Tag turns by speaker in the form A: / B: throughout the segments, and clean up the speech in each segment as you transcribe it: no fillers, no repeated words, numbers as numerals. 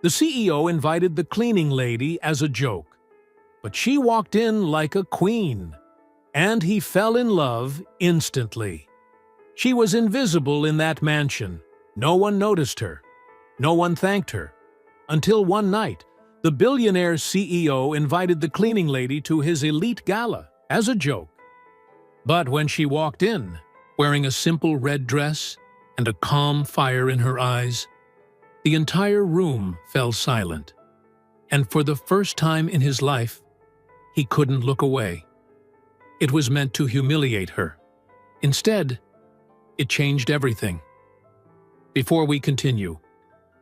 A: The CEO invited the cleaning lady as a joke, but she walked in like a queen, and he fell in love instantly. She was invisible in that mansion. No one noticed her. No one thanked her. Until one night, the billionaire CEO invited the cleaning lady to his elite gala as a joke. But when she walked in, wearing a simple red dress and a calm fire in her eyes, the entire room fell silent. And for the first time in his life, he couldn't look away. It was meant to humiliate her. Instead, it changed everything. Before we continue,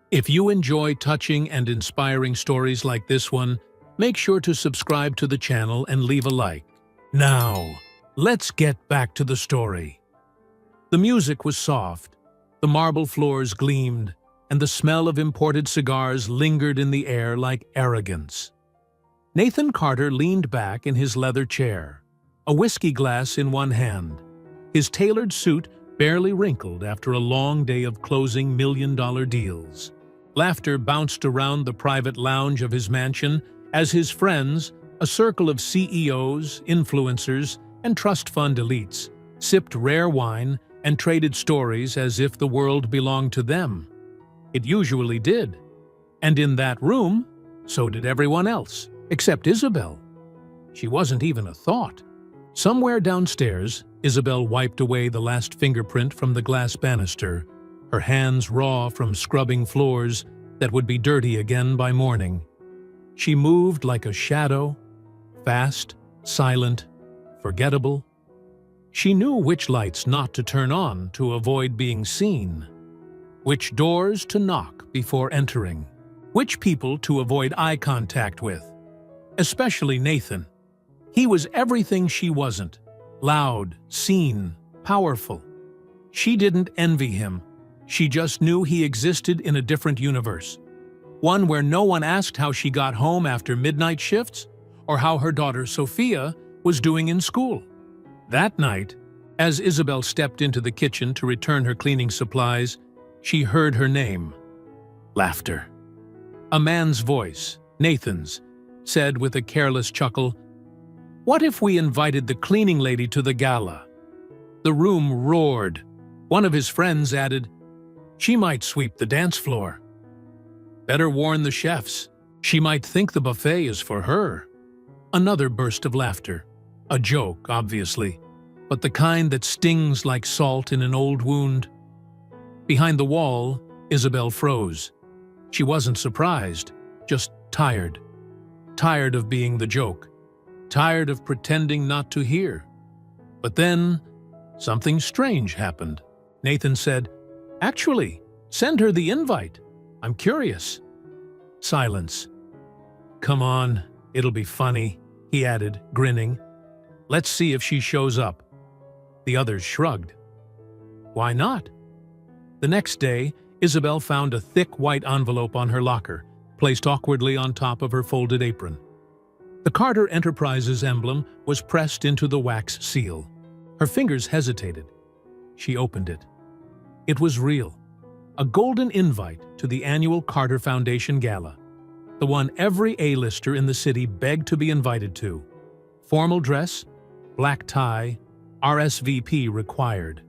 A: if you enjoy touching and inspiring stories like this one, make sure to subscribe to the channel and leave a like. Now, let's get back to the story. The music was soft, the marble floors gleamed, and the smell of imported cigars lingered in the air like arrogance. Nathan Carter leaned back in his leather chair, a whiskey glass in one hand, his tailored suit barely wrinkled after a long day of closing million-dollar deals. Laughter bounced around the private lounge of his mansion as his friends, a circle of CEOs, influencers, and trust fund elites, sipped rare wine and traded stories as if the world belonged to them. It usually did. And in that room, so did everyone else, except Isabel. She wasn't even a thought. Somewhere downstairs, Isabel wiped away the last fingerprint from the glass banister, her hands raw from scrubbing floors that would be dirty again by morning. She moved like a shadow, fast, silent, forgettable. She knew which lights not to turn on to avoid being seen, which doors to knock before entering, which people to avoid eye contact with, especially Nathan. He was everything she wasn't: loud, seen, powerful. She didn't envy him. She just knew he existed in a different universe, one where no one asked how she got home after midnight shifts or how her daughter Sophia was doing in school. That night, as Isabel stepped into the kitchen to return her cleaning supplies, she heard her name. Laughter. A man's voice, Nathan's, said with a careless chuckle, "What if we invited the cleaning lady to the gala?" The room roared. One of his friends added, "She might sweep the dance floor." "Better warn the chefs. She might think the buffet is for her." Another burst of laughter. A joke, obviously, but the kind that stings like salt in an old wound. Behind the wall, Isabel froze. She wasn't surprised, just tired. Tired of being the joke. Tired of pretending not to hear. But then, something strange happened. Nathan said, "Actually, send her the invite. I'm curious." Silence. "Come on, it'll be funny," he added, grinning. "Let's see if she shows up." The others shrugged. Why not? The next day, Isabel found a thick white envelope on her locker, placed awkwardly on top of her folded apron. The Carter Enterprises emblem was pressed into the wax seal. Her fingers hesitated. She opened it. It was real. A golden invite to the annual Carter Foundation Gala, the one every A-lister in the city begged to be invited to. Formal dress, black tie, RSVP required.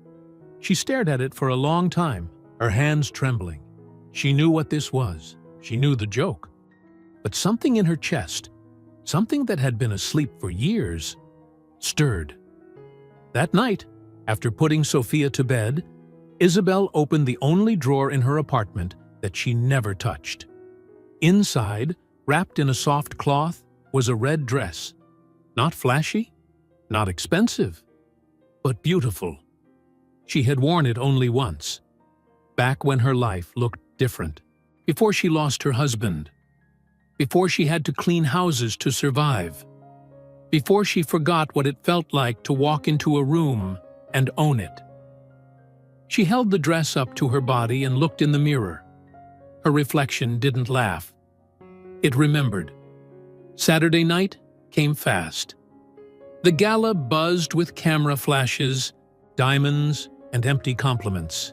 A: She stared at it for a long time, her hands trembling. She knew what this was. She knew the joke. But something in her chest, something that had been asleep for years, stirred. That night, after putting Sophia to bed, Isabel opened the only drawer in her apartment that she never touched. Inside, wrapped in a soft cloth, was a red dress. Not flashy, not expensive, but beautiful. She had worn it only once, back when her life looked different, before she lost her husband, before she had to clean houses to survive, before she forgot what it felt like to walk into a room and own it. She held the dress up to her body and looked in the mirror. Her reflection didn't laugh. It remembered. Saturday night came fast. The gala buzzed with camera flashes, diamonds, and empty compliments.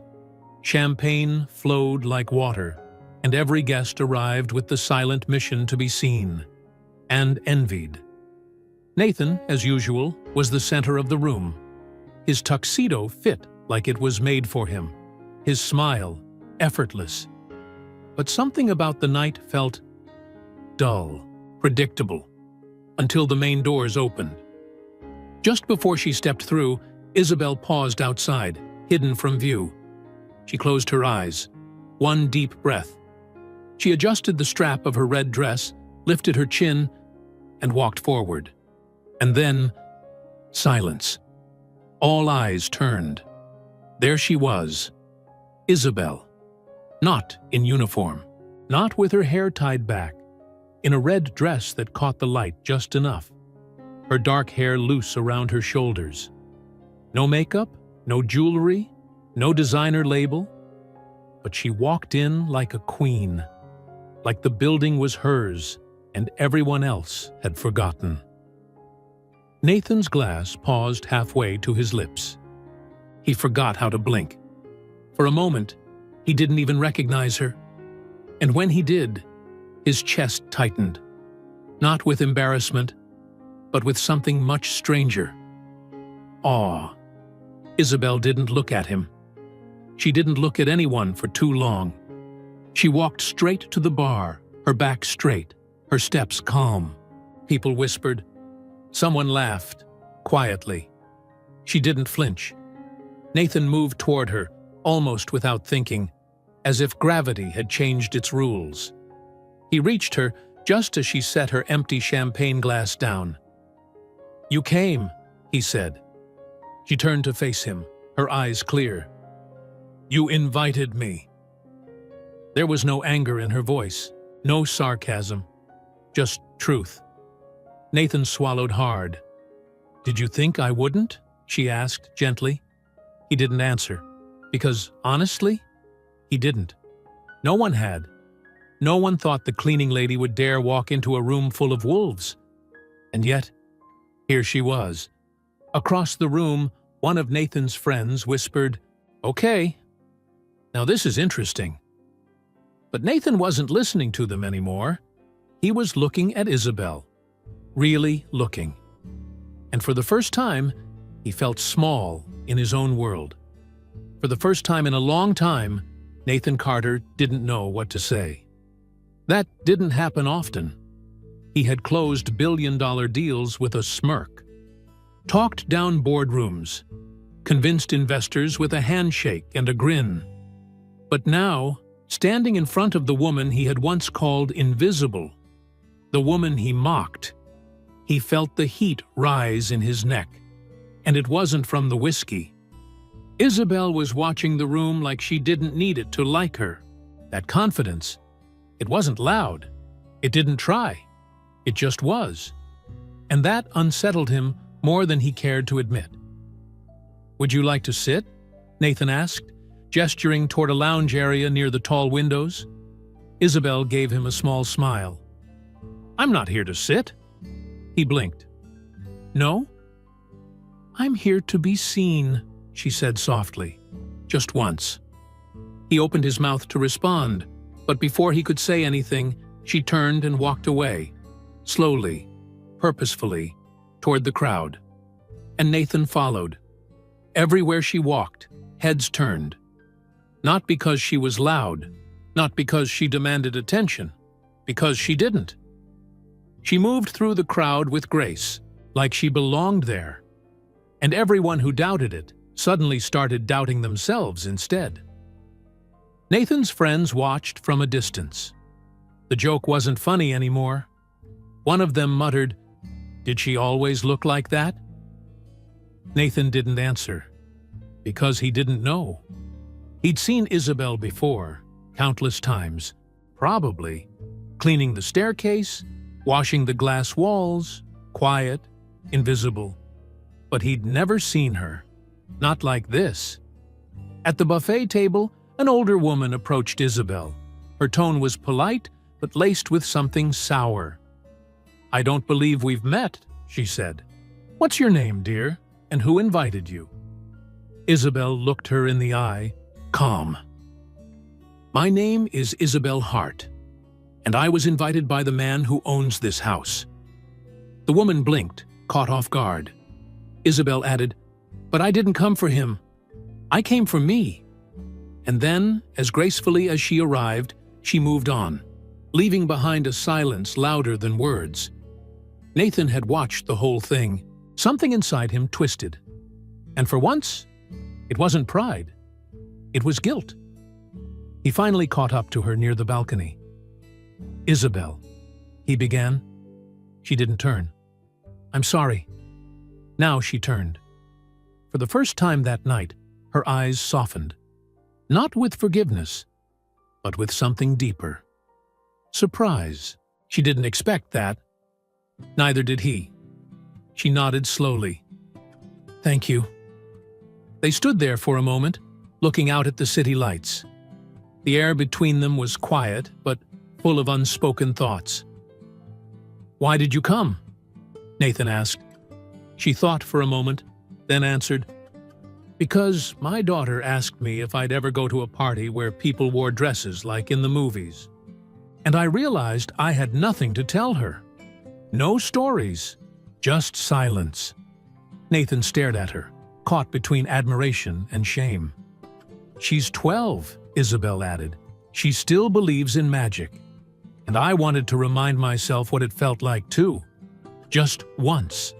A: Champagne flowed like water, and every guest arrived with the silent mission to be seen and envied. Nathan, as usual, was the center of the room. His tuxedo fit like it was made for him, his smile effortless. But something about the night felt dull, predictable, until the main doors opened. Just before she stepped through, Isabel paused outside, hidden from view. She closed her eyes, one deep breath. She adjusted the strap of her red dress, lifted her chin, and walked forward. And then, silence. All eyes turned. There she was, Isabel. Not in uniform, not with her hair tied back, in a red dress that caught the light just enough, her dark hair loose around her shoulders. No makeup, no jewelry, no designer label, but she walked in like a queen, like the building was hers and everyone else had forgotten. Nathan's glass paused halfway to his lips. He forgot how to blink. For a moment, he didn't even recognize her. And when he did, his chest tightened, not with embarrassment, but with something much stranger. Awe. Isabel didn't look at him. She didn't look at anyone for too long. She walked straight to the bar, her back straight, her steps calm. People whispered. Someone laughed, quietly. She didn't flinch. Nathan moved toward her, almost without thinking, as if gravity had changed its rules. He reached her just as she set her empty champagne glass down. "You came," he said. She turned to face him, her eyes clear. "You invited me." There was no anger in her voice, no sarcasm, just truth. Nathan swallowed hard. "Did you think I wouldn't?" she asked gently. He didn't answer, because, honestly, he didn't. No one had. No one thought the cleaning lady would dare walk into a room full of wolves. And yet, here she was. Across the room, one of Nathan's friends whispered, "Okay, now this is interesting." But Nathan wasn't listening to them anymore. He was looking at Isabel, really looking. And for the first time, he felt small in his own world. For the first time in a long time, Nathan Carter didn't know what to say. That didn't happen often. He had closed billion-dollar deals with a smirk, talked down boardrooms, convinced investors with a handshake and a grin. But now, standing in front of the woman he had once called invisible, the woman he mocked, he felt the heat rise in his neck. And it wasn't from the whiskey. Isabel was watching the room like she didn't need it to like her. That confidence. It wasn't loud. It didn't try. It just was. And that unsettled him more than he cared to admit. "Would you like to sit?" Nathan asked, gesturing toward a lounge area near the tall windows. Isabel gave him a small smile. "I'm not here to sit." He blinked. "No?" "I'm here to be seen," she said softly, just once. He opened his mouth to respond, but before he could say anything, she turned and walked away, slowly, purposefully, toward the crowd. And Nathan followed. Everywhere she walked, heads turned. Not because she was loud, not because she demanded attention, because she didn't. She moved through the crowd with grace, like she belonged there. And everyone who doubted it suddenly started doubting themselves instead. Nathan's friends watched from a distance. The joke wasn't funny anymore. One of them muttered, "Did she always look like that?" Nathan didn't answer, because he didn't know. He'd seen Isabel before, countless times, probably, cleaning the staircase, washing the glass walls, quiet, invisible. But he'd never seen her. Not like this. At the buffet table, an older woman approached Isabel. Her tone was polite, but laced with something sour. "I don't believe we've met," she said. "What's your name, dear, and who invited you?" Isabel looked her in the eye, calm. My name is Isabel Hart, and I was invited by the man who owns this house." The woman blinked, caught off guard. Isabel added, "But I didn't come for him. I came for me." And then, as gracefully as she arrived, she moved on, leaving behind a silence louder than words. Nathan had watched the whole thing. Something inside him twisted. And for once, it wasn't pride. It was guilt. He finally caught up to her near the balcony. "Isabel," he began. She didn't turn. "I'm sorry." Now she turned. For the first time that night, her eyes softened. Not with forgiveness, but with something deeper. Surprise. She didn't expect that. Neither did he. She nodded slowly. "Thank you." They stood there for a moment, looking out at the city lights. The air between them was quiet, but full of unspoken thoughts. "Why did you come?" Nathan asked. She thought for a moment, then answered, "Because my daughter asked me if I'd ever go to a party where people wore dresses like in the movies. And I realized I had nothing to tell her. No stories, just silence." Nathan stared at her, caught between admiration and shame. "She's 12, Isabel added. "She still believes in magic. And I wanted to remind myself what it felt like too. Just once."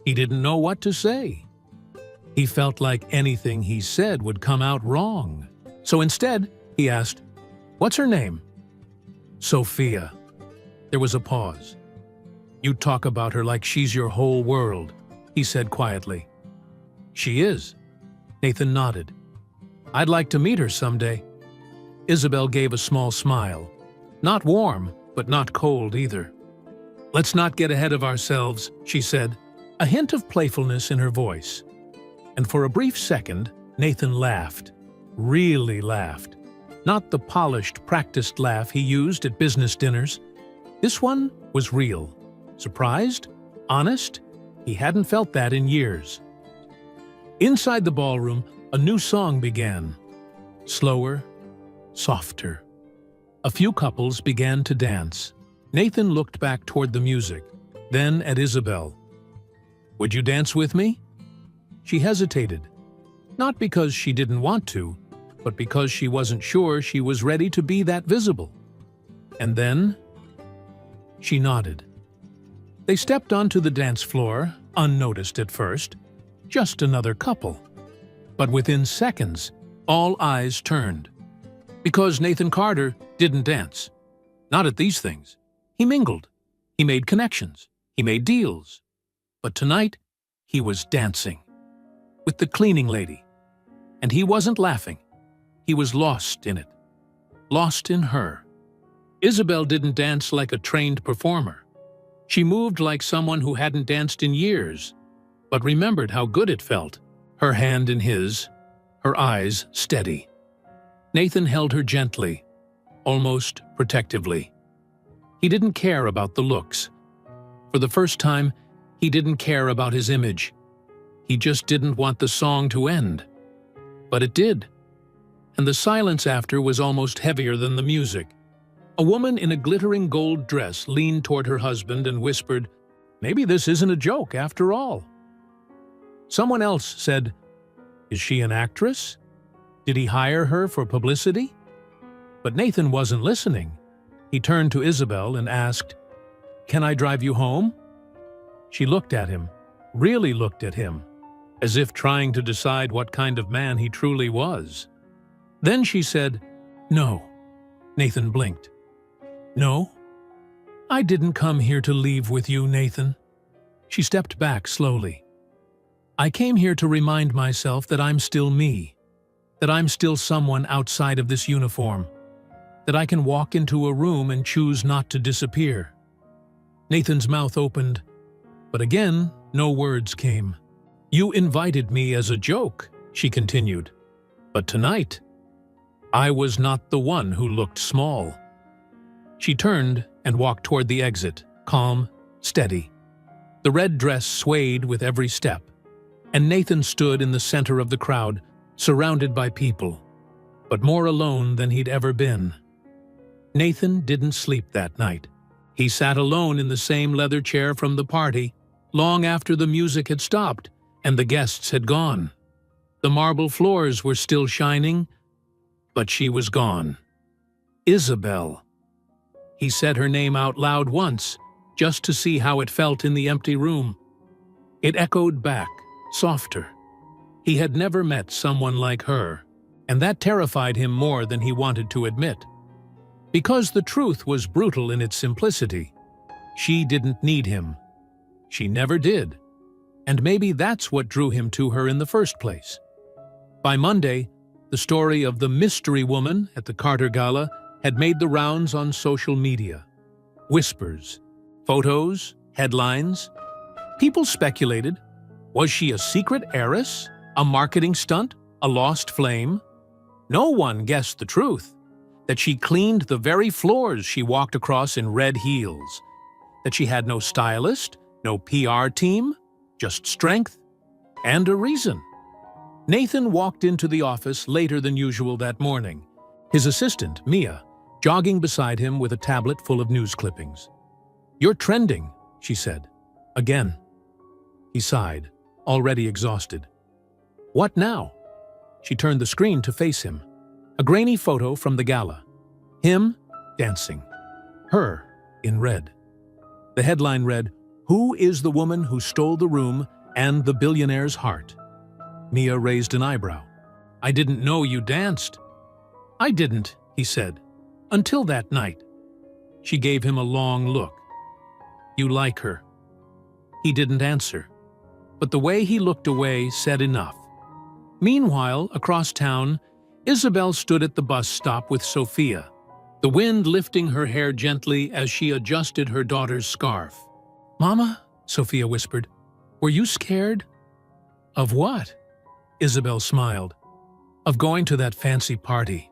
A: He didn't know what to say. He felt like anything he said would come out wrong. So instead, he asked, "What's her name?" "Sophia." There was a pause. "You talk about her like she's your whole world," he said quietly. "She is." Nathan nodded. "I'd like to meet her someday." Isabel gave a small smile. Not warm, but not cold either. "Let's not get ahead of ourselves," she said, a hint of playfulness in her voice. And for a brief second, Nathan laughed. Really laughed. Not the polished, practiced laugh he used at business dinners. This one was real. Surprised? Honest? He hadn't felt that in years. Inside the ballroom, a new song began. Slower, softer. A few couples began to dance. Nathan looked back toward the music, then at Isabel. "Would you dance with me?" She hesitated. Not because she didn't want to, but because she wasn't sure she was ready to be that visible. And then she nodded. They stepped onto the dance floor, unnoticed at first. Just another couple. But within seconds, all eyes turned. Because Nathan Carter didn't dance. Not at these things. He mingled. He made connections. He made deals. But tonight, he was dancing. With the cleaning lady. And he wasn't laughing. He was lost in it. Lost in her. Isabel didn't dance like a trained performer. She moved like someone who hadn't danced in years, but remembered how good it felt. Her hand in his, her eyes steady. Nathan held her gently, almost protectively. He didn't care about the looks. For the first time, he didn't care about his image. He just didn't want the song to end. But it did. And the silence after was almost heavier than the music. A woman in a glittering gold dress leaned toward her husband and whispered, "Maybe this isn't a joke after all." Someone else said, "Is she an actress? Did he hire her for publicity?" But Nathan wasn't listening. He turned to Isabel and asked, "Can I drive you home?" She looked at him, really looked at him, as if trying to decide what kind of man he truly was. Then she said, "No." Nathan blinked. "No? I didn't come here to leave with you, Nathan." She stepped back slowly. "I came here to remind myself that I'm still me, that I'm still someone outside of this uniform, that I can walk into a room and choose not to disappear." Nathan's mouth opened, but again, no words came. "You invited me as a joke," she continued. "But tonight, I was not the one who looked small." She turned and walked toward the exit, calm, steady. The red dress swayed with every step, and Nathan stood in the center of the crowd, surrounded by people. but more alone than he'd ever been. Nathan didn't sleep that night. He sat alone in the same leather chair from the party, long after the music had stopped and the guests had gone. The marble floors were still shining, but she was gone. Isabel. He said her name out loud once, just to see how it felt in the empty room. It echoed back, softer. He had never met someone like her, and that terrified him more than he wanted to admit. Because the truth was brutal in its simplicity. She didn't need him. She never did. And maybe that's what drew him to her in the first place. By Monday, the story of the mystery woman at the Carter Gala had made the rounds on social media. Whispers, photos, headlines. People speculated. Was she a secret heiress? A marketing stunt? A lost flame? No one guessed the truth. That she cleaned the very floors she walked across in red heels. That she had no stylist, no PR team, just strength and a reason. Nathan walked into the office later than usual that morning, his assistant, Mia, jogging beside him with a tablet full of news clippings. "You're trending," she said. "Again." He sighed, already exhausted. "What now?" She turned the screen to face him. A grainy photo from the gala. Him, dancing. Her, in red. The headline read, "Who is the woman who stole the room and the billionaire's heart?" Mia raised an eyebrow. "I didn't know you danced." "I didn't," he said, "until that night." She gave him a long look. "You like her." He didn't answer, but the way he looked away said enough. Meanwhile, across town, Isabel stood at the bus stop with Sophia, the wind lifting her hair gently as she adjusted her daughter's scarf. "Mama," Sophia whispered, "were you scared?" "Of what?" Isabel smiled. "Of going to that fancy party,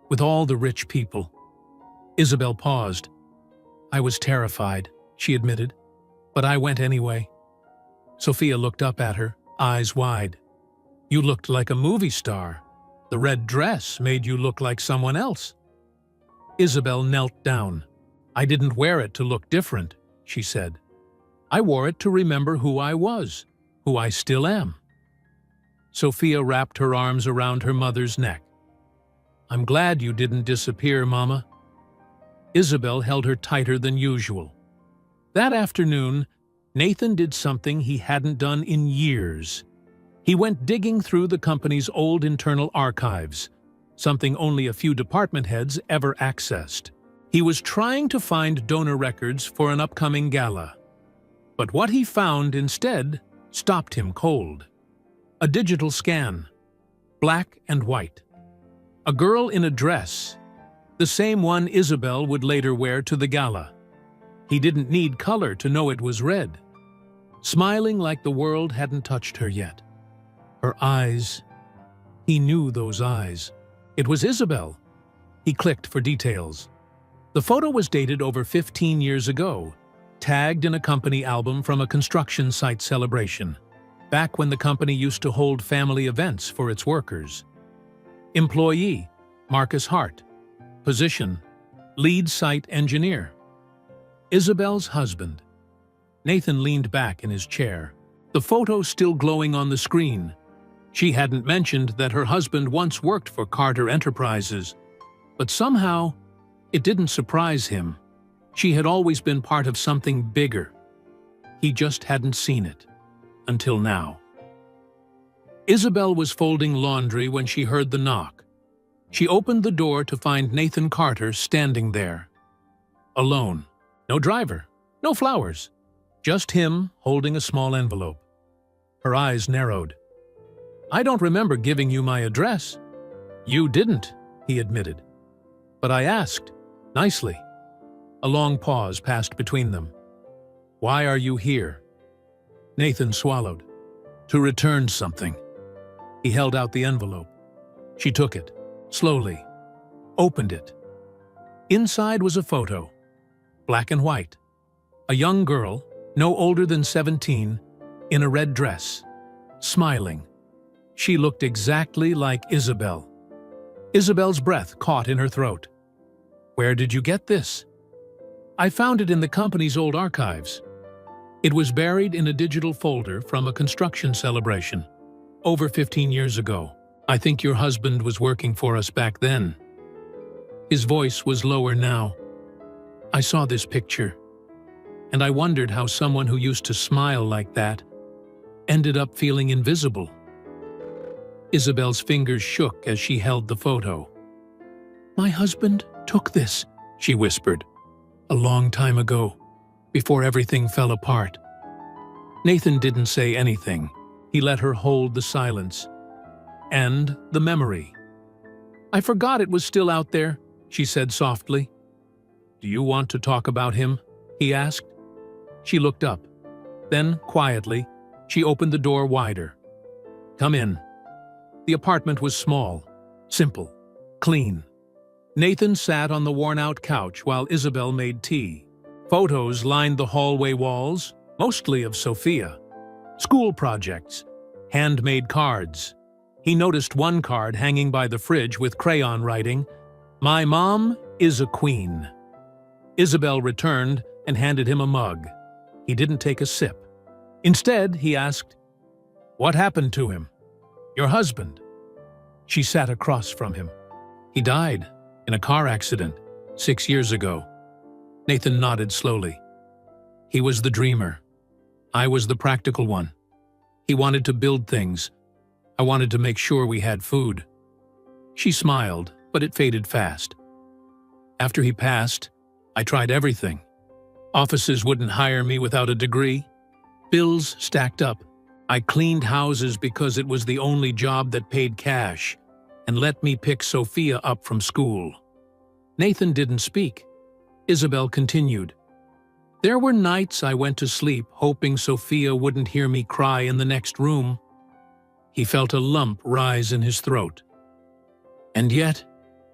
A: with all the rich people." Isabel paused. "I was terrified," she admitted, "but I went anyway." Sophia looked up at her, eyes wide. "You looked like a movie star. The red dress made you look like someone else." Isabel knelt down. "I didn't wear it to look different," she said. "I wore it to remember who I was, who I still am." Sophia wrapped her arms around her mother's neck. "I'm glad you didn't disappear, Mama." Isabel held her tighter than usual. That afternoon, Nathan did something he hadn't done in years. He went digging through the company's old internal archives, something only a few department heads ever accessed. He was trying to find donor records for an upcoming gala. But what he found instead stopped him cold. A digital scan, black and white. A girl in a dress, the same one Isabel would later wear to the gala. He didn't need color to know it was red. Smiling like the world hadn't touched her yet. Her eyes. He knew those eyes. It was Isabel. He clicked for details. The photo was dated over 15 years ago, tagged in a company album from a construction site celebration, back when the company used to hold family events for its workers. Employee, Marcus Hart. Position, lead site engineer. Isabel's husband. Nathan leaned back in his chair, the photo still glowing on the screen. She hadn't mentioned that her husband once worked for Carter Enterprises, but somehow it didn't surprise him. She had always been part of something bigger. He just hadn't seen it. Until now. Isabel was folding laundry when she heard the knock. She opened the door to find Nathan Carter standing there. Alone. No driver. No flowers. Just him holding a small envelope. Her eyes narrowed. "I don't remember giving you my address." "You didn't," he admitted. "But I asked. Nicely." A long pause passed between them. "Why are you here?" Nathan swallowed. "To return something." He held out the envelope. She took it, slowly, opened it. Inside was a photo, black and white. A young girl, no older than 17, in a red dress, smiling. She looked exactly like Isabel. Isabel's breath caught in her throat. "Where did you get this?" "I found it in the company's old archives. It was buried in a digital folder from a construction celebration. Over 15 years ago. I think your husband was working for us back then." His voice was lower now. "I saw this picture, and I wondered how someone who used to smile like that ended up feeling invisible." Isabel's fingers shook as she held the photo. "My husband took this," she whispered, "a long time ago, before everything fell apart." Nathan didn't say anything. He let her hold the silence. And the memory. "I forgot it was still out there," she said softly. "Do you want to talk about him?" he asked. She looked up. Then, quietly, she opened the door wider. "Come in." The apartment was small, simple, clean. Nathan sat on the worn-out couch while Isabel made tea. Photos lined the hallway walls, mostly of Sophia. School projects, handmade cards. He noticed one card hanging by the fridge with crayon writing, "My mom is a queen." Isabel returned and handed him a mug. He didn't take a sip. Instead, he asked, "What happened to him? Your husband?" She sat across from him. "He died in a car accident 6 years ago." Nathan nodded slowly. "He was the dreamer. I was the practical one. He wanted to build things. I wanted to make sure we had food." She smiled, but it faded fast. "After he passed, I tried everything. Offices wouldn't hire me without a degree. Bills stacked up. I cleaned houses because it was the only job that paid cash and let me pick Sophia up from school." Nathan didn't speak. Isabel continued. "There were nights I went to sleep hoping Sophia wouldn't hear me cry in the next room." He felt a lump rise in his throat. "And yet,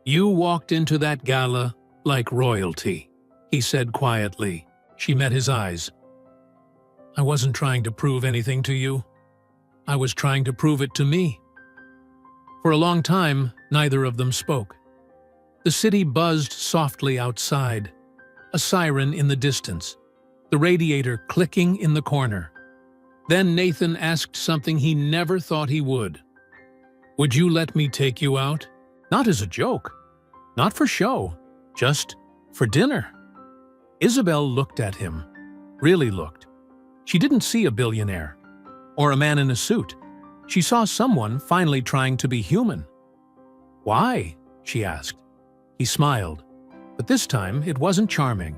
A: you walked into that gala like royalty," he said quietly. She met his eyes. "I wasn't trying to prove anything to you. I was trying to prove it to me." For a long time, neither of them spoke. The city buzzed softly outside, a siren in the distance, the radiator clicking in the corner. Then Nathan asked something he never thought he would. "Would you let me take you out? Not as a joke, not for show, just for dinner." Isabel looked at him, really looked. She didn't see a billionaire or a man in a suit. She saw someone finally trying to be human. "Why?" she asked. He smiled, but this time it wasn't charming.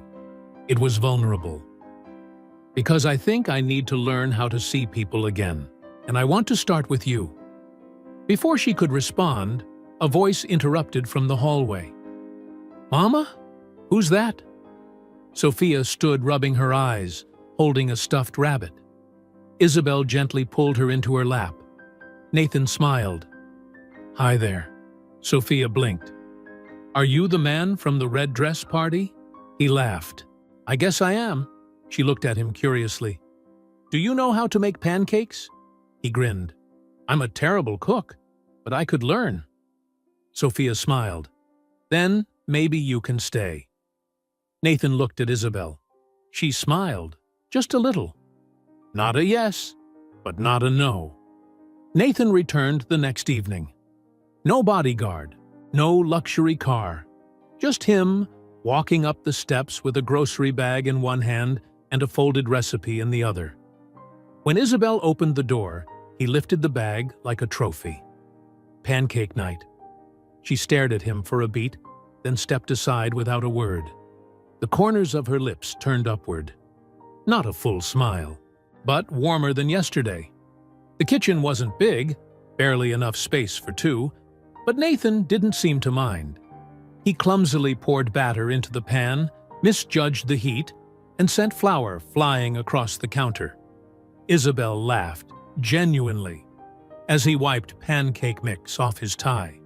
A: It was vulnerable. "Because I think I need to learn how to see people again, and I want to start with you." Before she could respond, a voice interrupted from the hallway. "Mama? Who's that?" Sophia stood rubbing her eyes, holding a stuffed rabbit. Isabel gently pulled her into her lap. Nathan smiled. "Hi there." Sophia blinked. "Are you the man from the red dress party?" He laughed. "I guess I am." She looked at him curiously. "Do you know how to make pancakes?" He grinned. "I'm a terrible cook, but I could learn." Sophia smiled. "Then maybe you can stay." Nathan looked at Isabel. She smiled, just a little. Not a yes, but not a no. Nathan returned the next evening. No bodyguard, no luxury car. Just him, walking up the steps with a grocery bag in one hand and a folded recipe in the other. When Isabel opened the door, he lifted the bag like a trophy. Pancake night. She stared at him for a beat, then stepped aside without a word. The corners of her lips turned upward. Not a full smile, but warmer than yesterday. The kitchen wasn't big, barely enough space for two, but Nathan didn't seem to mind. He clumsily poured batter into the pan, misjudged the heat, and sent flour flying across the counter. Isabel laughed, genuinely, as he wiped pancake mix off his tie.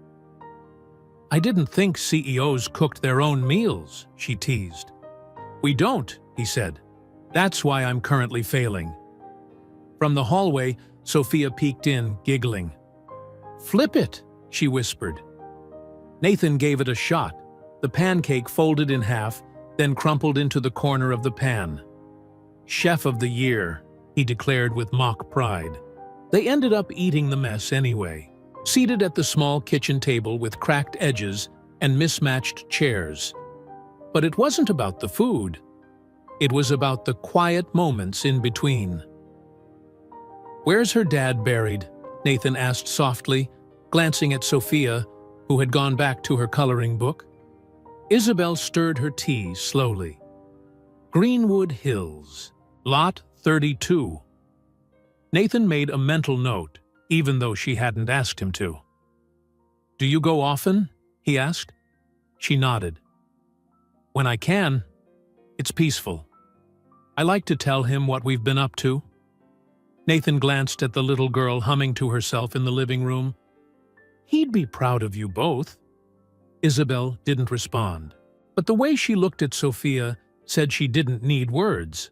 A: "I didn't think CEOs cooked their own meals," she teased. "We don't," he said. "That's why I'm currently failing." From the hallway, Sophia peeked in, giggling. "Flip it," she whispered. Nathan gave it a shot. The pancake folded in half, then crumpled into the corner of the pan. "Chef of the year," he declared with mock pride. They ended up eating the mess anyway, seated at the small kitchen table with cracked edges and mismatched chairs. But it wasn't about the food. It was about the quiet moments in between. "Where's her dad buried?" Nathan asked softly, glancing at Sophia, who had gone back to her coloring book. Isabel stirred her tea slowly. "Greenwood Hills, Lot 32. Nathan made a mental note, even though she hadn't asked him to. "Do you go often?" he asked. She nodded. "When I can. It's peaceful. I like to tell him what we've been up to." Nathan glanced at the little girl humming to herself in the living room. "He'd be proud of you both." Isabel didn't respond, but the way she looked at Sophia said she didn't need words.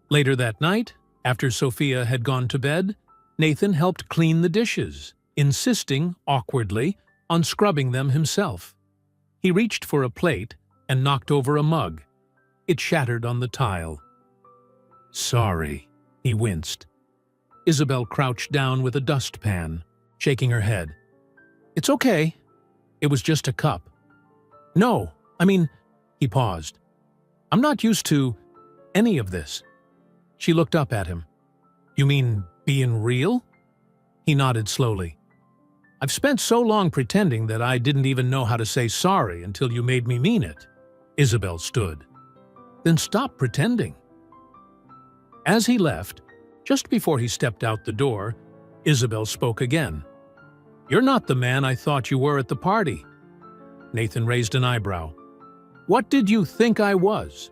A: Later that night, after Sophia had gone to bed, Nathan helped clean the dishes, insisting, awkwardly, on scrubbing them himself. He reached for a plate and knocked over a mug. It shattered on the tile. "Sorry," he winced. Isabel crouched down with a dustpan, shaking her head. "It's okay. It was just a cup." "No, he paused. "I'm not used to any of this." She looked up at him. "You mean being real?" He nodded slowly. "I've spent so long pretending that I didn't even know how to say sorry until you made me mean it." Isabel stood. "Then stop pretending." As he left, just before he stepped out the door, Isabel spoke again. "You're not the man I thought you were at the party." Nathan raised an eyebrow. "What did you think I was?"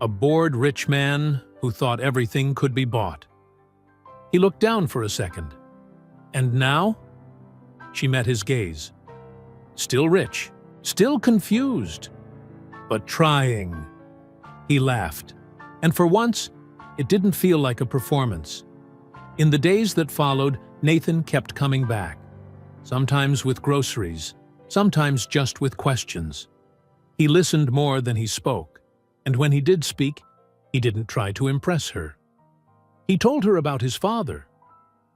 A: "A bored rich man who thought everything could be bought." He looked down for a second. "And now?" She met his gaze. "Still rich, still confused, but trying." He laughed, and for once, it didn't feel like a performance. In the days that followed, Nathan kept coming back, sometimes with groceries, sometimes just with questions. He listened more than he spoke, and when he did speak, he didn't try to impress her. He told her about his father,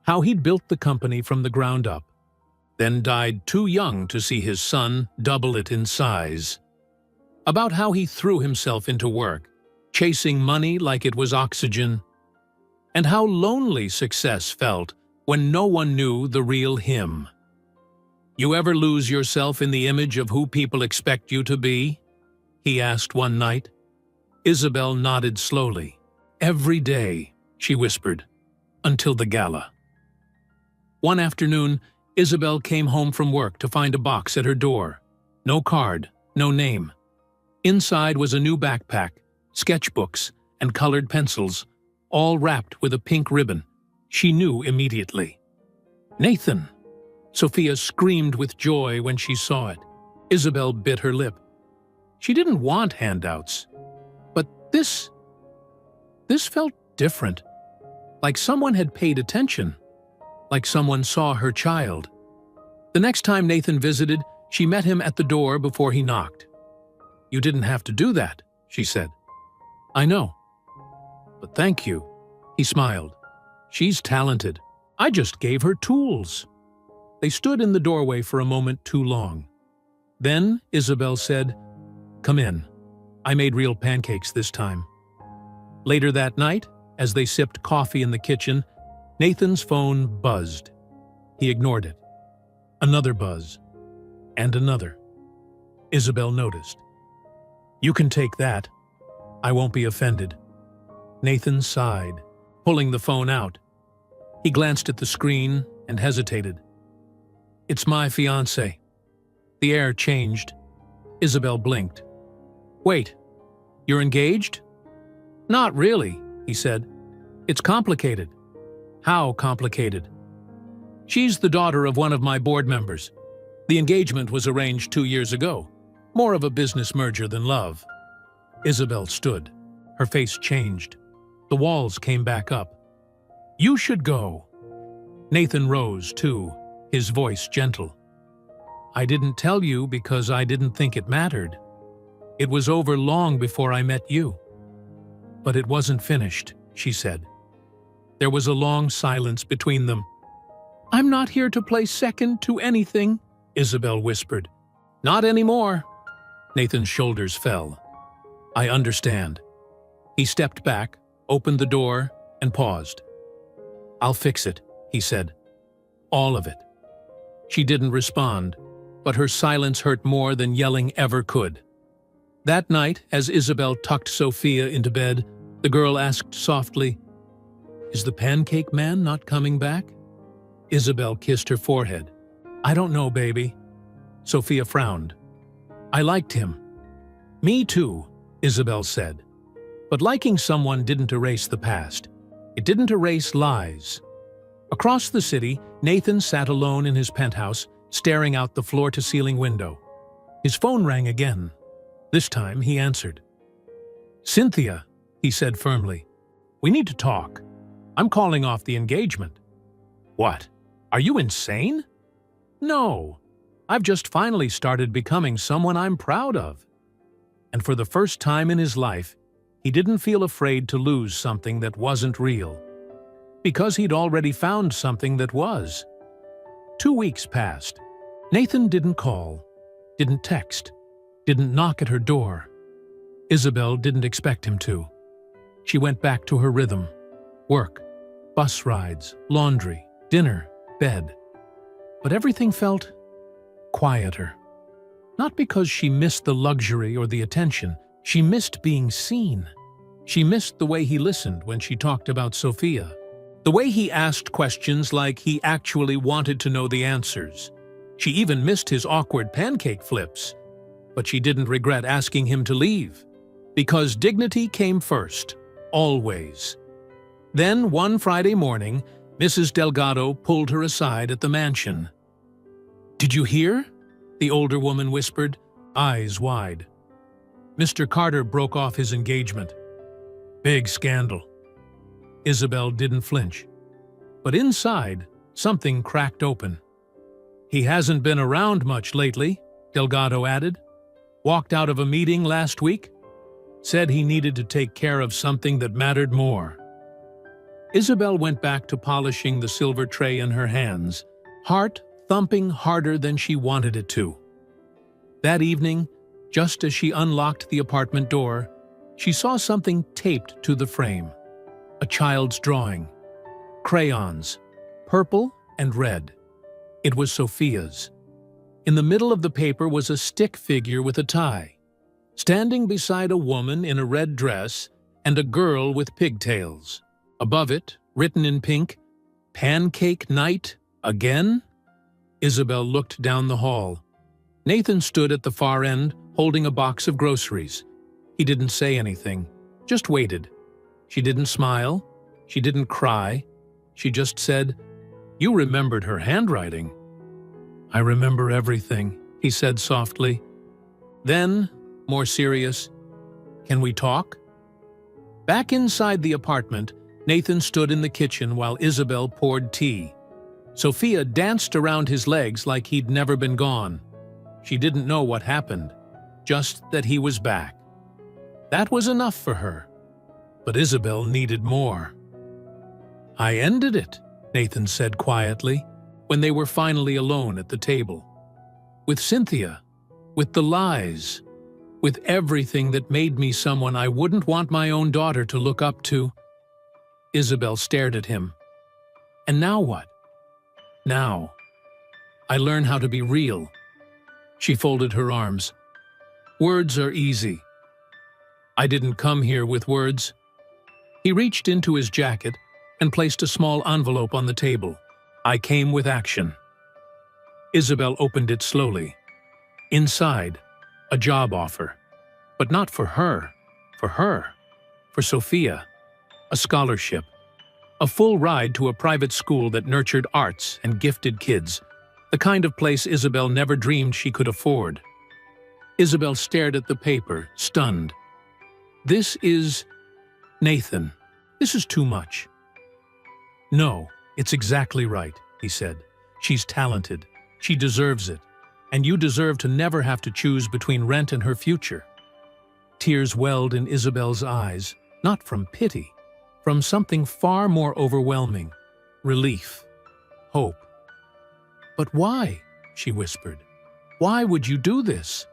A: how he'd built the company from the ground up, then died too young to see his son double it in size. About how he threw himself into work, chasing money like it was oxygen, and how lonely success felt when no one knew the real him. "You ever lose yourself in the image of who people expect you to be?" he asked one night. Isabel nodded slowly. "Every day," she whispered, "until the gala." One afternoon, Isabel came home from work to find a box at her door. No card, no name. Inside was a new backpack, sketchbooks, and colored pencils, all wrapped with a pink ribbon. She knew immediately. "Nathan!" Sophia screamed with joy when she saw it. Isabel bit her lip. She didn't want handouts. But this felt different. Like someone had paid attention. Like someone saw her child. The next time Nathan visited, she met him at the door before he knocked. "You didn't have to do that," she said. "I know. But thank you." He smiled. "She's talented. I just gave her tools." They stood in the doorway for a moment too long. Then Isabel said, "Come in. I made real pancakes this time." Later that night, as they sipped coffee in the kitchen, Nathan's phone buzzed. He ignored it. Another buzz. And another. Isabel noticed. "You can take that. I won't be offended." Nathan sighed, pulling the phone out. He glanced at the screen and hesitated. "It's my fiancé." The air changed. Isabel blinked. "Wait, you're engaged?" "Not really," he said. "It's complicated." "How complicated?" "She's the daughter of one of my board members. The engagement was arranged 2 years ago. More of a business merger than love." Isabel stood. Her face changed. The walls came back up. "You should go." Nathan rose, too, his voice gentle. I didn't tell you because I didn't think it mattered. It was over long before I met you. But it wasn't finished, she said. There was a long silence between them. I'm not here to play second to anything, Isabel whispered. Not anymore. Nathan's shoulders fell. I understand. He stepped back, opened the door, and paused. I'll fix it, he said. All of it. She didn't respond, but her silence hurt more than yelling ever could. That night, as Isabel tucked Sophia into bed, the girl asked softly, Is the pancake man not coming back? Isabel kissed her forehead. I don't know, baby. Sophia frowned. I liked him. Me too, Isabel said. But liking someone didn't erase the past. It didn't erase lies. Across the city, Nathan sat alone in his penthouse, staring out the floor-to-ceiling window. His phone rang again. This time, he answered. Cynthia, he said firmly. We need to talk. I'm calling off the engagement. What? Are you insane? No. I've just finally started becoming someone I'm proud of. And for the first time in his life, he didn't feel afraid to lose something that wasn't real. Because he'd already found something that was. 2 weeks passed. Nathan didn't call, didn't text, didn't knock at her door. Isabel didn't expect him to. She went back to her rhythm. Work, bus rides, laundry, dinner, bed. But everything felt quieter. Not because she missed the luxury or the attention. She missed being seen. She missed the way he listened when she talked about Sophia. The way he asked questions like he actually wanted to know the answers. She even missed his awkward pancake flips. But she didn't regret asking him to leave. Because dignity came first. Always. Then, one Friday morning, Mrs. Delgado pulled her aside at the mansion. Did you hear? The older woman whispered, eyes wide. Mr. Carter broke off his engagement. Big scandal. Isabel didn't flinch. But inside, something cracked open. He hasn't been around much lately, Delgado added. Walked out of a meeting last week. Said he needed to take care of something that mattered more. Isabel went back to polishing the silver tray in her hands, heart thumping harder than she wanted it to. That evening, just as she unlocked the apartment door, she saw something taped to the frame. A child's drawing. Crayons. Purple and red. It was Sophia's. In the middle of the paper was a stick figure with a tie, standing beside a woman in a red dress and a girl with pigtails. Above it, written in pink, Pancake Night Again? Isabel looked down the hall. Nathan stood at the far end, holding a box of groceries. He didn't say anything, just waited. She didn't smile. She didn't cry. She just said, You remembered her handwriting. I remember everything, he said softly. Then, more serious, Can we talk? Back inside the apartment, Nathan stood in the kitchen while Isabel poured tea. Sophia danced around his legs like he'd never been gone. She didn't know what happened, just that he was back. That was enough for her. But Isabel needed more. I ended it, Nathan said quietly, when they were finally alone at the table. With Cynthia, with the lies, with everything that made me someone I wouldn't want my own daughter to look up to. Isabel stared at him. And now what? Now, I learn how to be real. She folded her arms. Words are easy. I didn't come here with words. He reached into his jacket and placed a small envelope on the table. I came with action. Isabel opened it slowly. Inside, a job offer. But not for her. For her. For Sophia. A scholarship. A full ride to a private school that nurtured arts and gifted kids. The kind of place Isabel never dreamed she could afford. Isabel stared at the paper, stunned. This is... Nathan, this is too much. No, it's exactly right, he said. She's talented. She deserves it. and you deserve to never have to choose between rent and her future." Tears welled in Isabel's eyes, not from pity, from something far more overwhelming: relief, hope. "But why?" she whispered. "Why would you do this?"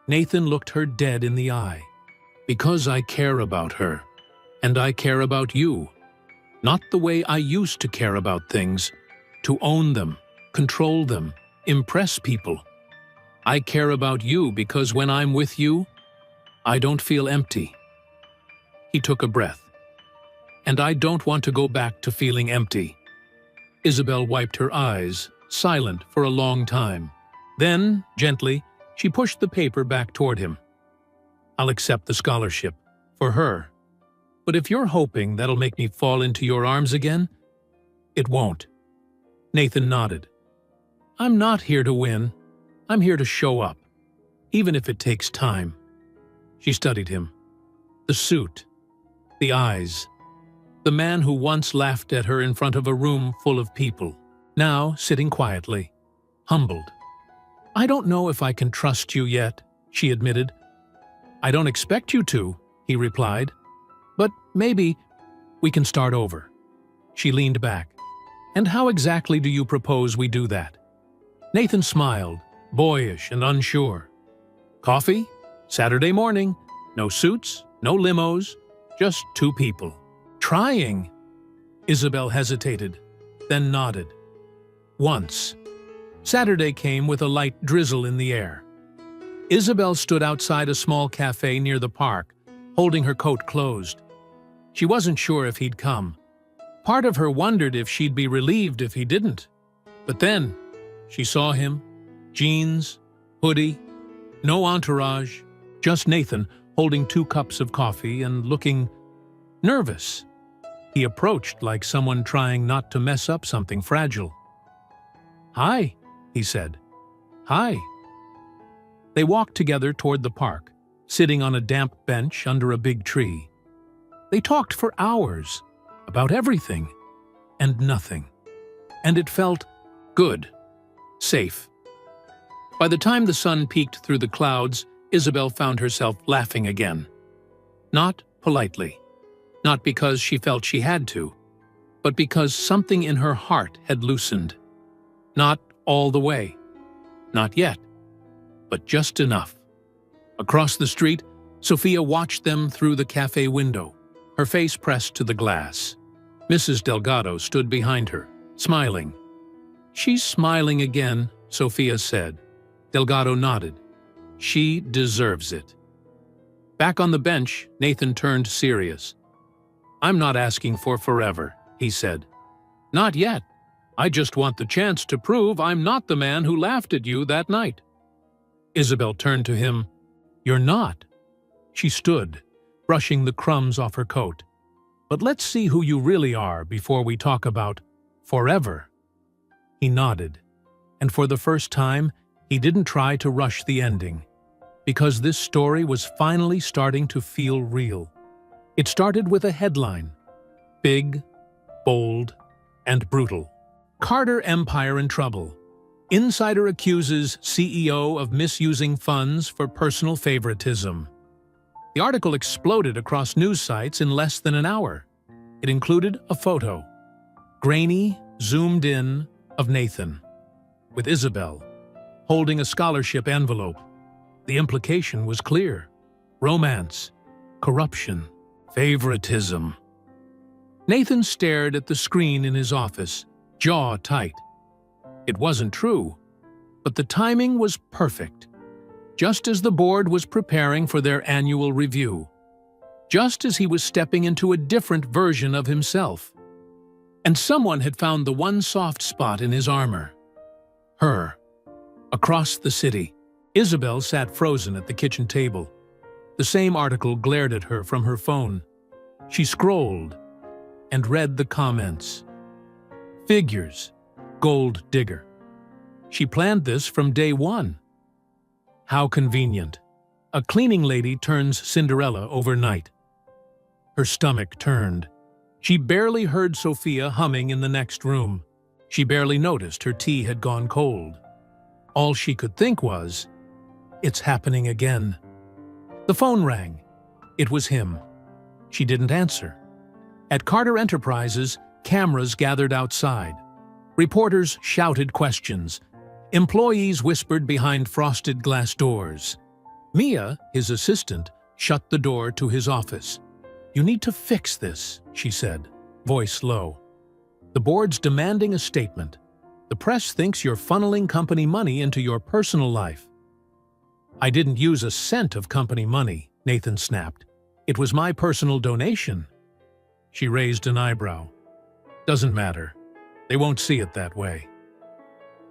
A: Nathan looked her dead in the eye. "Because I care about her, and I care about you. Not the way I used to care about things, to own them, control them, impress people. I care about you because when I'm with you, I don't feel empty." He took a breath. "And I don't want to go back to feeling empty." Isabel wiped her eyes, silent for a long time. Then, gently, she pushed the paper back toward him. "I'll accept the scholarship. For her. But if you're hoping that'll make me fall into your arms again, it won't." Nathan nodded. "I'm not here to win. I'm here to show up, even if it takes time." She studied him. The suit, the eyes, the man who once laughed at her in front of a room full of people, now sitting quietly, humbled. "I don't know if I can trust you yet," she admitted. "I don't expect you to," he replied. "But maybe we can start over." She leaned back. "And how exactly do you propose we do that?" Nathan smiled, boyish and unsure. "Coffee? Saturday morning. No suits, no limos, just two people." "Trying." Isabel hesitated, then nodded. "Once." Saturday came with a light drizzle in the air. Isabel stood outside a small cafe near the park, holding her coat closed. She wasn't sure if he'd come. Part of her wondered if she'd be relieved if he didn't. But then, she saw him. Jeans, hoodie, no entourage, just Nathan holding 2 cups of coffee and looking nervous. He approached like someone trying not to mess up something fragile. "Hi," he said. "Hi." They walked together toward the park, sitting on a damp bench under a big tree. They talked for hours, about everything and nothing. And it felt good, safe. By the time the sun peeked through the clouds, Isabel found herself laughing again. Not politely, not because she felt she had to, but because something in her heart had loosened. Not all the way, not yet, but just enough. Across the street, Sophia watched them through the cafe window, her face pressed to the glass. Mrs. Delgado stood behind her, smiling. "She's smiling again," Sophia said. Delgado nodded. "She deserves it." Back on the bench, Nathan turned serious. "I'm not asking for forever," he said. "Not yet. I just want the chance to prove I'm not the man who laughed at you that night." Isabel turned to him. "You're not." She stood, brushing the crumbs off her coat. "But let's see who you really are before we talk about forever." He nodded, and for the first time, he didn't try to rush the ending, because this story was finally starting to feel real. It started with a headline: big, bold, and brutal. Carter Empire in trouble. Insider accuses CEO of misusing funds for personal favoritism. The article exploded across news sites in less than an hour. It included a photo, grainy, zoomed in, of Nathan, with Isabel, holding a scholarship envelope. The implication was clear: romance, corruption, favoritism. Nathan stared at the screen in his office, jaw tight. It wasn't true, but the timing was perfect. Just as the board was preparing for their annual review. Just as he was stepping into a different version of himself. And someone had found the one soft spot in his armor. Her. Across the city, Isabel sat frozen at the kitchen table. The same article glared at her from her phone. She scrolled and read the comments. Figures. Gold digger. She planned this from day one. How convenient. A cleaning lady turns Cinderella overnight. Her stomach turned. She barely heard Sophia humming in the next room. She barely noticed her tea had gone cold. All she could think was, "It's happening again." The phone rang. It was him. She didn't answer. At Carter Enterprises, cameras gathered outside. Reporters shouted questions. Employees whispered behind frosted glass doors. Mia, his assistant, shut the door to his office. "You need to fix this," she said, voice low. "The board's demanding a statement. The press thinks you're funneling company money into your personal life." "I didn't use a cent of company money," Nathan snapped. "It was my personal donation." She raised an eyebrow. "Doesn't matter. They won't see it that way."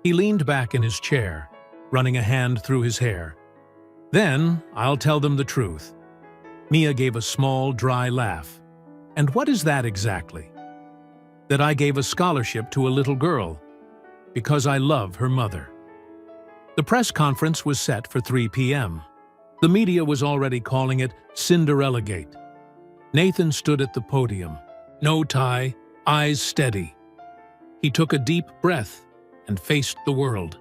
A: He leaned back in his chair, running a hand through his hair. "Then I'll tell them the truth." Mia gave a small, dry laugh. "And what is that exactly?" "That I gave a scholarship to a little girl, because I love her mother." The press conference was set for 3 p.m. The media was already calling it Cinderella Gate. Nathan stood at the podium, no tie, eyes steady. He took a deep breath and faced the world.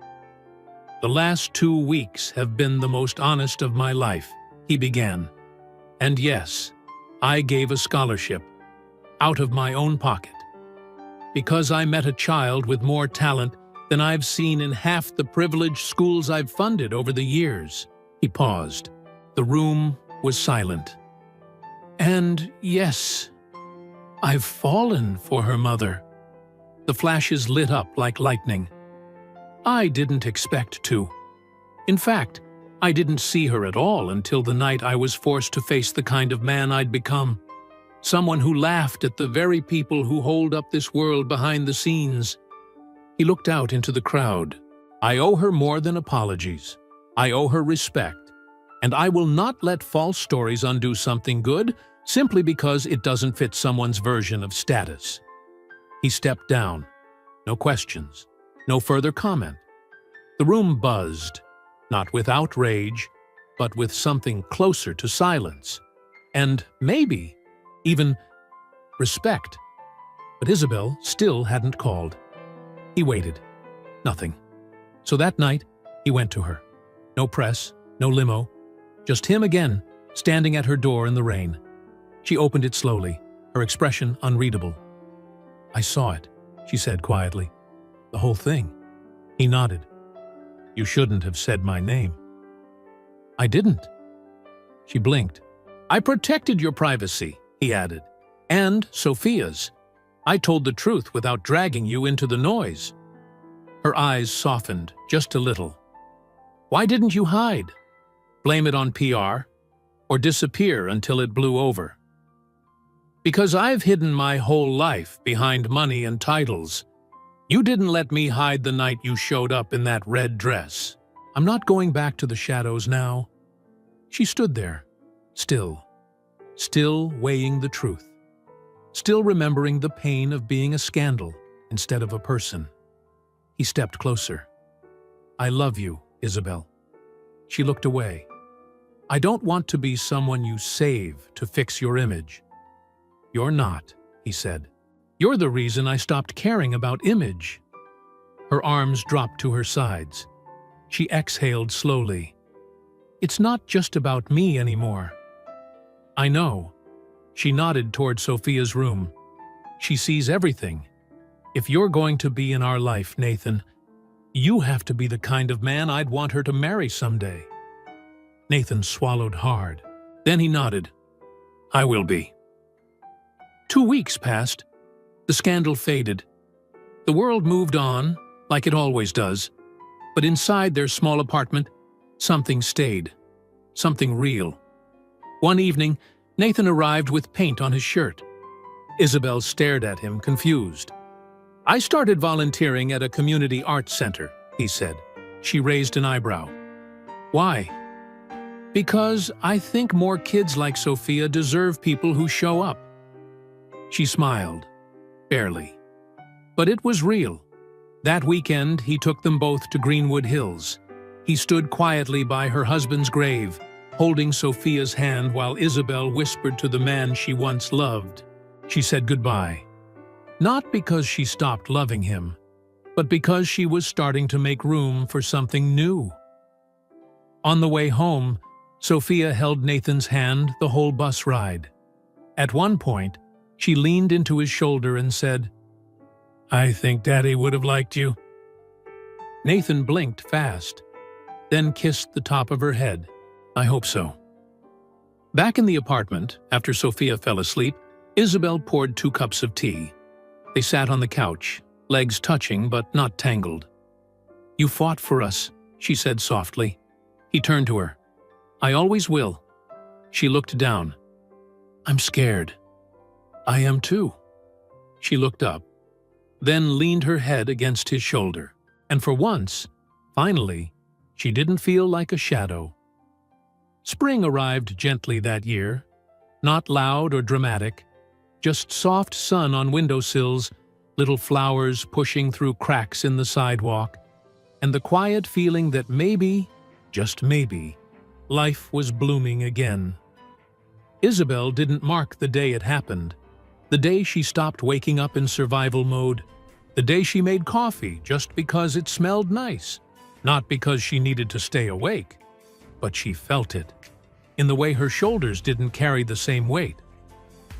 A: "The last 2 weeks have been the most honest of my life," he began. "And yes, I gave a scholarship, out of my own pocket, because I met a child with more talent than I've seen in half the privileged schools I've funded over the years." He paused. The room was silent. "And yes, I've fallen for her mother." The flashes lit up like lightning. "I didn't expect to. In fact, I didn't see her at all until the night I was forced to face the kind of man I'd become. Someone who laughed at the very people who hold up this world behind the scenes." He looked out into the crowd. "I owe her more than apologies. I owe her respect. And I will not let false stories undo something good simply because it doesn't fit someone's version of status." He stepped down. No questions. No further comment. The room buzzed, not with outrage, but with something closer to silence. And maybe even respect. But Isabel still hadn't called. He waited. Nothing. So that night, he went to her. No press, no limo. Just him again, standing at her door in the rain. She opened it slowly, her expression unreadable. "I saw it," she said quietly. "The whole thing." He nodded. "You shouldn't have said my name." "I didn't." She blinked. "I protected your privacy," he added. "And Sophia's. I told the truth without dragging you into the noise." Her eyes softened just a little. "Why didn't you hide? Blame it on PR? Or disappear until it blew over?" "Because I've hidden my whole life behind money and titles. You didn't let me hide the night you showed up in that red dress. I'm not going back to the shadows now." She stood there, still weighing the truth, still remembering the pain of being a scandal instead of a person. He stepped closer. "I love you, Isabel." She looked away. "I don't want to be someone you save to fix your image." "You're not," he said. "You're the reason I stopped caring about image." Her arms dropped to her sides. She exhaled slowly. "It's not just about me anymore." "I know." She nodded toward Sophia's room. "She sees everything. If you're going to be in our life, Nathan, you have to be the kind of man I'd want her to marry someday." Nathan swallowed hard. Then he nodded. "I will be." 2 weeks passed. The scandal faded. The world moved on, like it always does. But inside their small apartment, something stayed. Something real. One evening, Nathan arrived with paint on his shirt. Isabel stared at him, confused. "I started volunteering at a community arts center," he said. She raised an eyebrow. "Why?" "Because I think more kids like Sophia deserve people who show up." She smiled. Barely. But it was real. That weekend, he took them both to Greenwood Hills. He stood quietly by her husband's grave, holding Sophia's hand while Isabel whispered to the man she once loved. She said goodbye. Not because she stopped loving him, but because she was starting to make room for something new. On the way home, Sophia held Nathan's hand the whole bus ride. At one point, she leaned into his shoulder and said, "I think Daddy would have liked you." Nathan blinked fast, then kissed the top of her head. "I hope so." Back in the apartment, after Sophia fell asleep, Isabel poured 2 cups of tea. They sat on the couch, legs touching but not tangled. "You fought for us," she said softly. He turned to her. "I always will." She looked down. "I'm scared." "I am too." She looked up, then leaned her head against his shoulder. And for once, finally, she didn't feel like a shadow. Spring arrived gently that year, not loud or dramatic, just soft sun on windowsills, little flowers pushing through cracks in the sidewalk, and the quiet feeling that maybe, just maybe, life was blooming again. Isabel didn't mark the day it happened, the day she stopped waking up in survival mode, the day she made coffee just because it smelled nice, not because she needed to stay awake. But she felt it, in the way her shoulders didn't carry the same weight,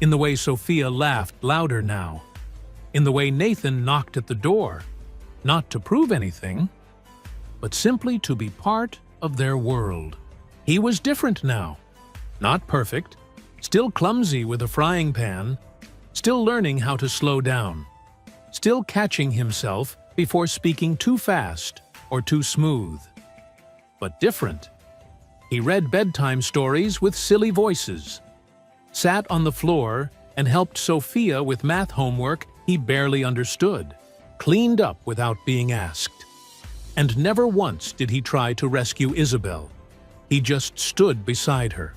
A: in the way Sophia laughed louder now, in the way Nathan knocked at the door, not to prove anything, but simply to be part of their world. He was different now, not perfect, still clumsy with a frying pan, still learning how to slow down, still catching himself before speaking too fast or too smooth. But different. He read bedtime stories with silly voices, sat on the floor and helped Sophia with math homework he barely understood, cleaned up without being asked. And never once did he try to rescue Isabel. He just stood beside her.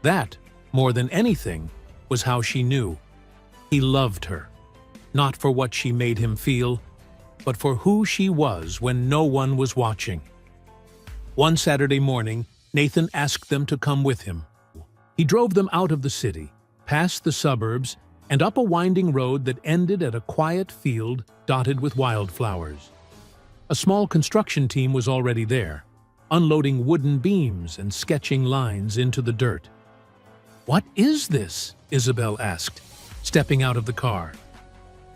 A: That, more than anything, was how she knew. He loved her, not for what she made him feel, but for who she was when no one was watching. One Saturday morning, Nathan asked them to come with him. He drove them out of the city, past the suburbs, and up a winding road that ended at a quiet field dotted with wildflowers. A small construction team was already there, unloading wooden beams and sketching lines into the dirt. "What is this?" Isabel asked, stepping out of the car.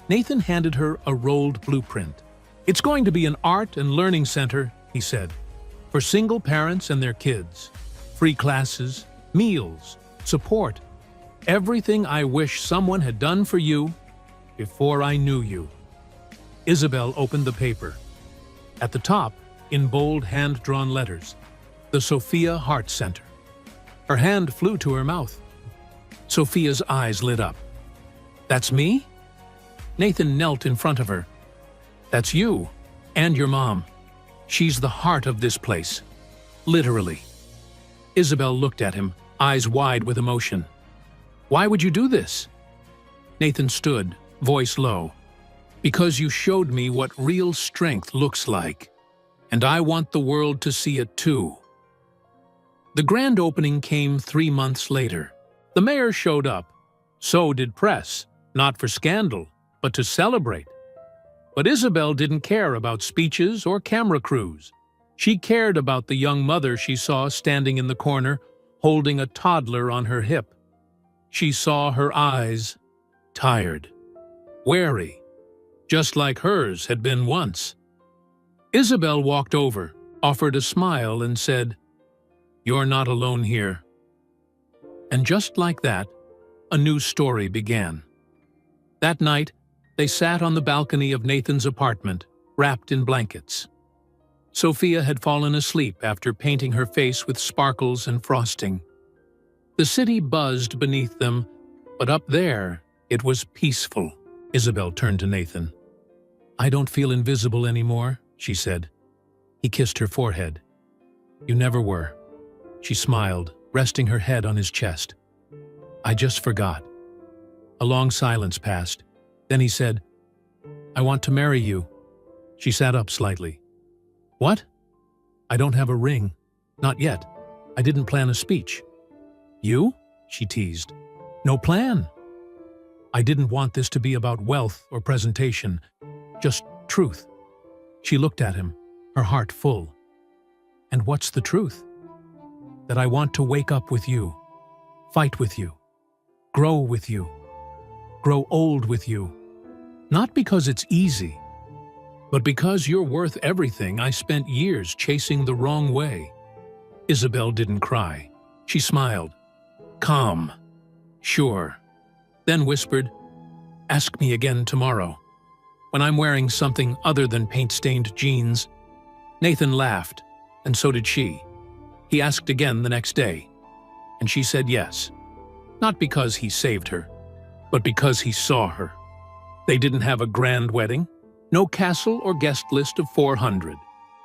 A: Nathan handed her a rolled blueprint. "It's going to be an art and learning center," he said, "for single parents and their kids. Free classes, meals, support, everything I wish someone had done for you before I knew you." Isabel opened the paper. At the top, in bold hand-drawn letters, the Sophia Heart Center. Her hand flew to her mouth. Sophia's eyes lit up. "That's me?" Nathan knelt in front of her. "That's you, and your mom. She's the heart of this place. Literally." Isabel looked at him, eyes wide with emotion. "Why would you do this?" Nathan stood, voice low. "Because you showed me what real strength looks like, and I want the world to see it too." The grand opening came 3 months later. The mayor showed up. So did press, not for scandal, but to celebrate. But Isabel didn't care about speeches or camera crews. She cared about the young mother she saw standing in the corner, holding a toddler on her hip. She saw her eyes, tired, wary, just like hers had been once. Isabel walked over, offered a smile, and said, "You're not alone here." And just like that, a new story began. That night, they sat on the balcony of Nathan's apartment, wrapped in blankets. Sophia had fallen asleep after painting her face with sparkles and frosting. The city buzzed beneath them, but up there, it was peaceful. Isabel turned to Nathan. "I don't feel invisible anymore," she said. He kissed her forehead. "You never were." She smiled, resting her head on his chest. "I just forgot." A long silence passed. Then he said, "I want to marry you." She sat up slightly. "What?" "I don't have a ring. Not yet. I didn't plan a speech." "You?" she teased. "No plan." "I didn't want this to be about wealth or presentation. Just truth. She looked at him, her heart full. "And what's the truth?" "That I want to wake up with you, fight with you, grow with you, grow old with you. Not because it's easy, but because you're worth everything I spent years chasing the wrong way." Isabel didn't cry. She smiled. Calm. Sure. Then whispered, "Ask me again tomorrow, when I'm wearing something other than paint-stained jeans." Nathan laughed, and so did she. He asked again the next day, and she said yes. Not because he saved her, but because he saw her. They didn't have a grand wedding, no castle or guest list of 400.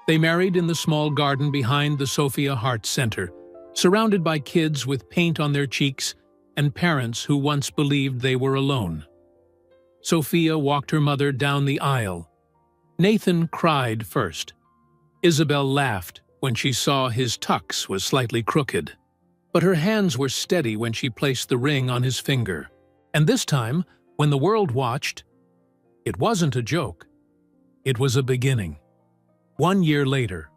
A: They married in the small garden behind the Sophia Hart Center, surrounded by kids with paint on their cheeks and parents who once believed they were alone. Sophia walked her mother down the aisle. Nathan cried first. Isabel laughed when she saw his tux was slightly crooked, but her hands were steady when she placed the ring on his finger. And this time, when the world watched, it wasn't a joke. It was a beginning. 1 year later,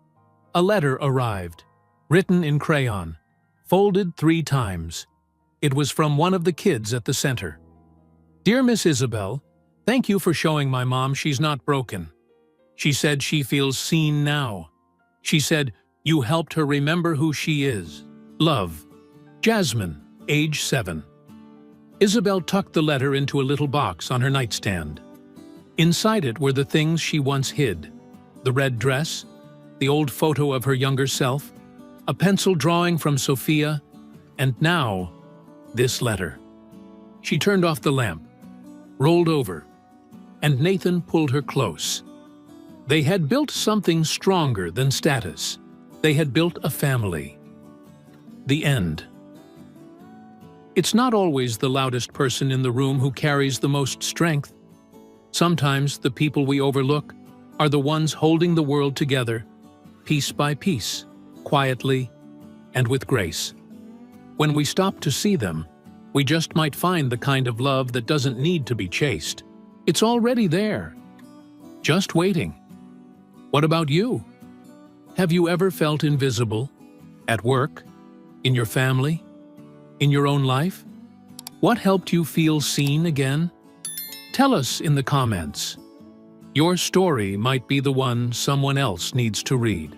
A: a letter arrived, written in crayon, folded 3 times. It was from one of the kids at the center. "Dear Miss Isabel, thank you for showing my mom she's not broken. She said she feels seen now. She said you helped her remember who she is. Love. Jasmine, age 7." Isabel tucked the letter into a little box on her nightstand. Inside it were the things she once hid: the red dress, the old photo of her younger self, a pencil drawing from Sophia, and now, this letter. She turned off the lamp, rolled over, and Nathan pulled her close. They had built something stronger than status. They had built a family. The end. It's not always the loudest person in the room who carries the most strength. Sometimes the people we overlook are the ones holding the world together, piece by piece, quietly, and with grace. When we stop to see them, we just might find the kind of love that doesn't need to be chased. It's already there, just waiting. What about you? Have you ever felt invisible? At work? In your family? In your own life? What helped you feel seen again? Tell us in the comments. Your story might be the one someone else needs to read.